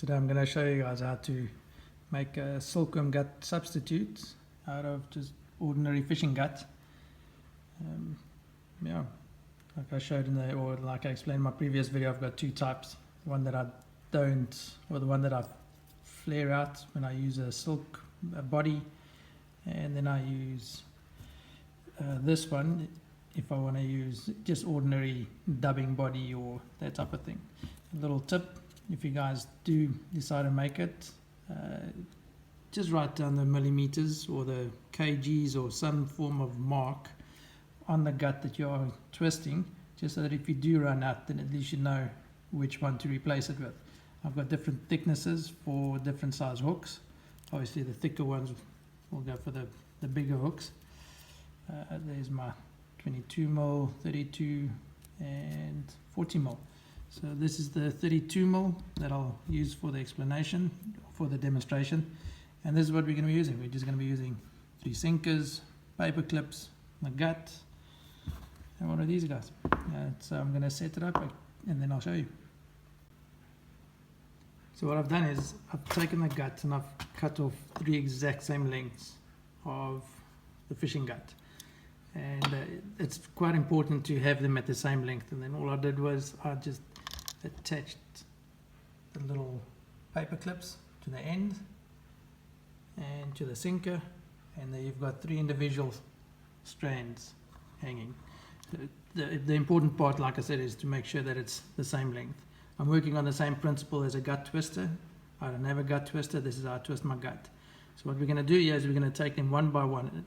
Today I'm going to show you guys how to make a silkworm gut substitute out of just ordinary fishing gut. Yeah, like I showed or like I explained in my previous video, I've got two types. One that I don't, or the one that I flare out when I use a silk body, and then I use this one if I want to use just ordinary dubbing body or that type of thing. A little tip: if you guys do decide to make it, just write down the millimeters or the kgs or some form of mark on the gut that you're twisting, just so that if you do run out, then at least you know which one to replace it with. I've got different thicknesses for different size hooks. Obviously the thicker ones will go for the bigger hooks. There's my 22mm, 32 and 40mm. So this is the 32mm that I'll use for the explanation, for the demonstration. And this is what we're going to be using. We're just going to be using 3 sinkers, paper clips, my gut, and one of these guys. So I'm going to set it up and then I'll show you. So what I've done is I've taken the gut and I've cut off 3 exact same lengths of the fishing gut. And it's quite important to have them at the same length. And then all I did was I just attached the little paper clips to the end and to the sinker, and there you've got 3 individual strands hanging. The important part, like I said, is to make sure that it's the same length. I'm working on the same principle as a gut twister. I don't have a gut twister. This is how I twist my gut. So what we're going to do here is we're going to take them one by one.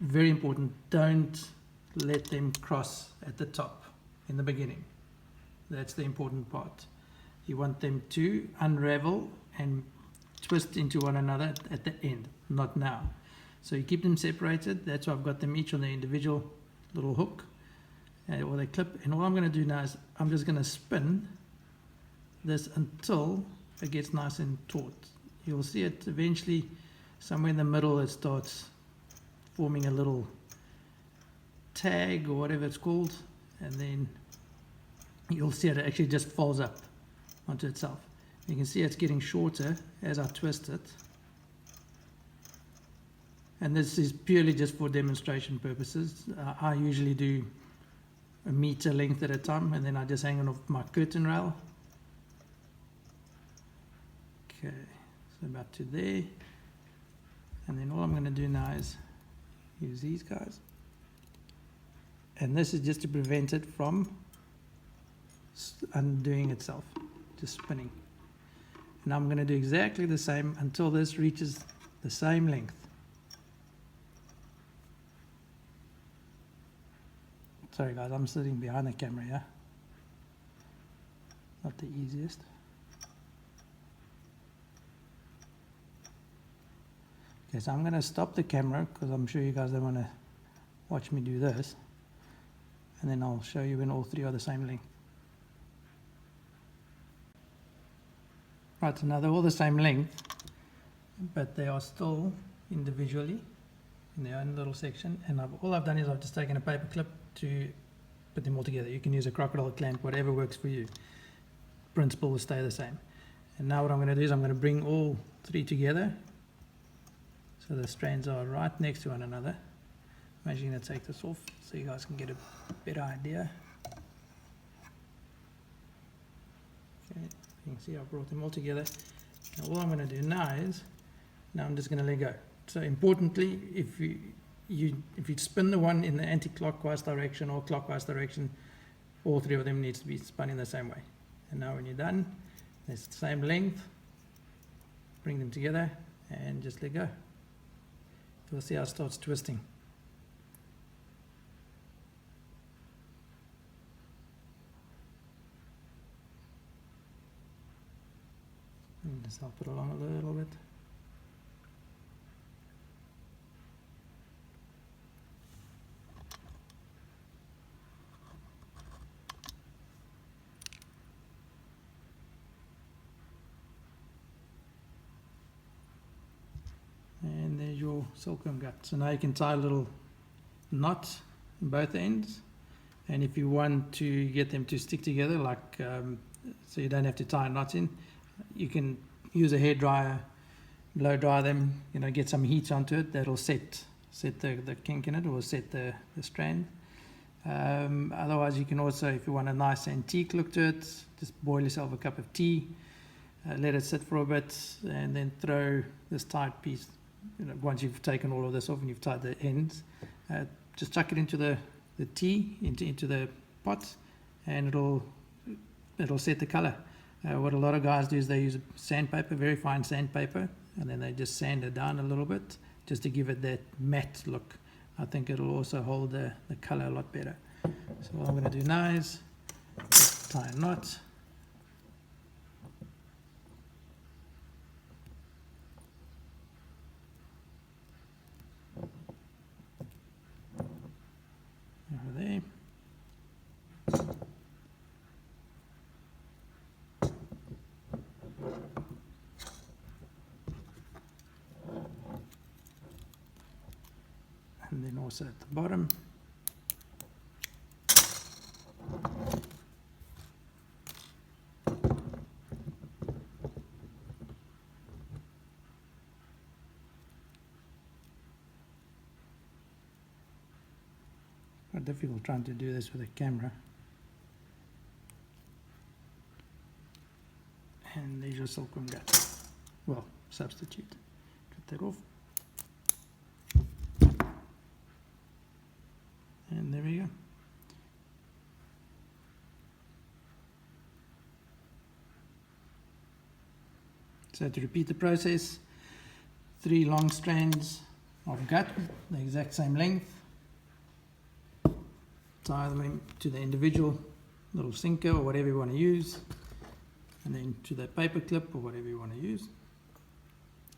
Very important, don't let them cross at the top in the beginning. That's the important part. You want them to unravel and twist into one another at the end, not now. So you keep them separated. That's why I've got them each on their individual little hook or they clip. And all I'm going to do now is I'm just going to spin this until it gets nice and taut. You'll see it eventually somewhere in the middle. It starts forming a little tag or whatever it's called, and then you'll see it actually just folds up onto itself. You can see it's getting shorter as I twist it, and this is purely just for demonstration purposes. I usually do a meter length at a time, and then I just hang it off my curtain rail. Okay, so about to there, and then all I'm going to do now is use these guys, and this is just to prevent it from undoing itself, just spinning. And I'm going to do exactly the same until this reaches the same length. Sorry guys, I'm sitting behind the camera, yeah? Not the easiest. Okay, so I'm going to stop the camera because I'm sure you guys don't want to watch me do this, and then I'll show you when all 3 are the same length. Right, so now they're all the same length, but they are still individually in their own little section, and all I've done is I've just taken a paper clip to put them all together. You can use a crocodile clamp, whatever works for you. Principle will stay the same. And now what I'm going to do is I'm going to bring all 3 together. So the strands are right next to one another. I'm actually going to take this off so you guys can get a better idea. Okay, you can see I've brought them all together. Now all I'm going to do now is, I'm just going to let go. So importantly, if you spin the one in the anti-clockwise direction or clockwise direction, all 3 of them needs to be spun in the same way. And now when you're done, it's the same length. Bring them together and just let go. You'll see how it starts twisting. And just help it along a little bit. And there's your silkworm gut. So now you can tie a little knot in both ends, and if you want to get them to stick together, like so you don't have to tie a knot in, You can use a hair dryer, blow dry them, get some heat onto it. That'll set the kink in it, or set the strand. Otherwise, you can also, if you want a nice antique look to it, just boil yourself a cup of tea, let it sit for a bit, and then throw this tied piece. Once you've taken all of this off and you've tied the ends, just chuck it into the tea, into the pot, and it'll set the color. What a lot of guys do is they use sandpaper, very fine sandpaper, and then they just sand it down a little bit just to give it that matte look. I think it'll also hold the color a lot better. So what I'm going to do now is tie a knot. Over there. And then also at the bottom. Quite difficult trying to do this with a camera. And there's your silkworm gut. Well, substitute. Cut that off. And there we go. So to repeat the process, 3 long strands of gut, the exact same length. Tie them to the individual little sinker or whatever you want to use, and then to the paper clip or whatever you want to use.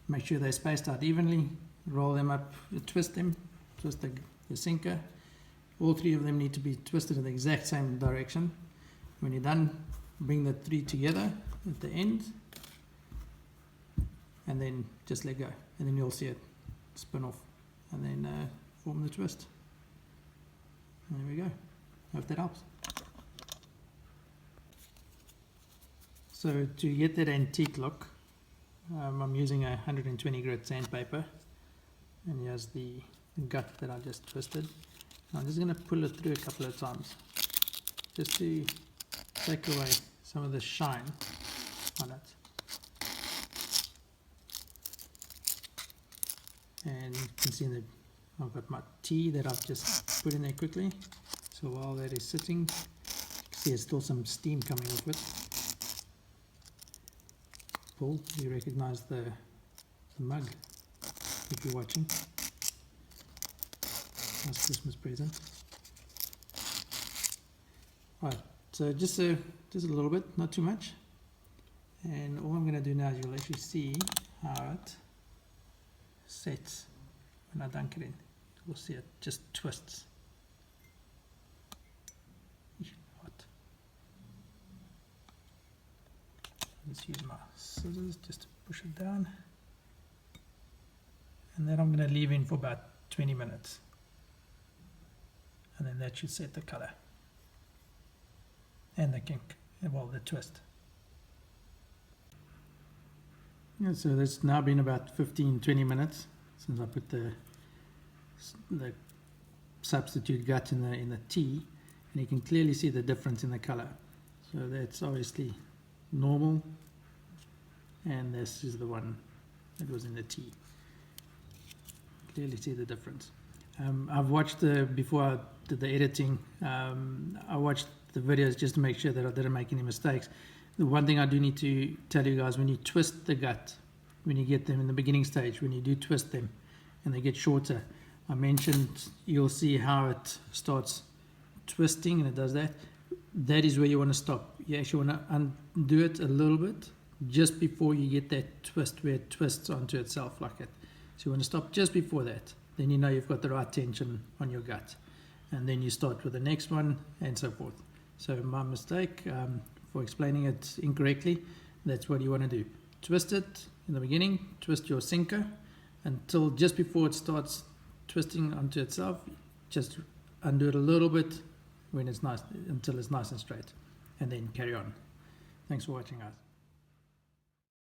Make sure they're spaced out evenly. Roll them up, twist them, twist the sinker. All 3 of them need to be twisted in the exact same direction. When you're done, bring the 3 together at the end, and then just let go, and then you'll see it spin off, and then form the twist. And there we go. Hope that helps. So to get that antique look, I'm using a 120 grit sandpaper, and here's the gut that I just twisted. I'm just going to pull it through a couple of times just to take away some of the shine on it. And you can see that I've got my tea that I've just put in there quickly. So while that is sitting, you can see there's still some steam coming off it. Paul, you recognize the mug if you're watching. Nice Christmas present. Right, so just a little bit, not too much. And all I'm going to do now is you'll actually see how it sets when I dunk it in. You'll see it just twists. Hot. Let's use my scissors just to push it down. And then I'm going to leave in for about 20 minutes. And then that should set the color and the kink, well, the twist. Yeah, so it's now been about 15-20 minutes since I put the substitute gut in the tea, and you can clearly see the difference in the color. So that's obviously normal, and this is the one that was in the tea. Clearly see the difference. I've watched before I did the editing, I watched the videos just to make sure that I didn't make any mistakes. The one thing I do need to tell you guys, when you twist the gut, when you get them in the beginning stage, when you do twist them and they get shorter, I mentioned you'll see how it starts twisting, and it does that. That is where you want to stop. You actually want to undo it a little bit just before you get that twist where it twists onto itself like it. So you want to stop just before that. Then you know you've got the right tension on your gut. And then you start with the next one and so forth. So my mistake for explaining it incorrectly, that's what you want to do. Twist it in the beginning, twist your sinker until just before it starts twisting onto itself. Just undo it a little bit when it's nice, until it's nice and straight, and then carry on. Thanks for watching, guys.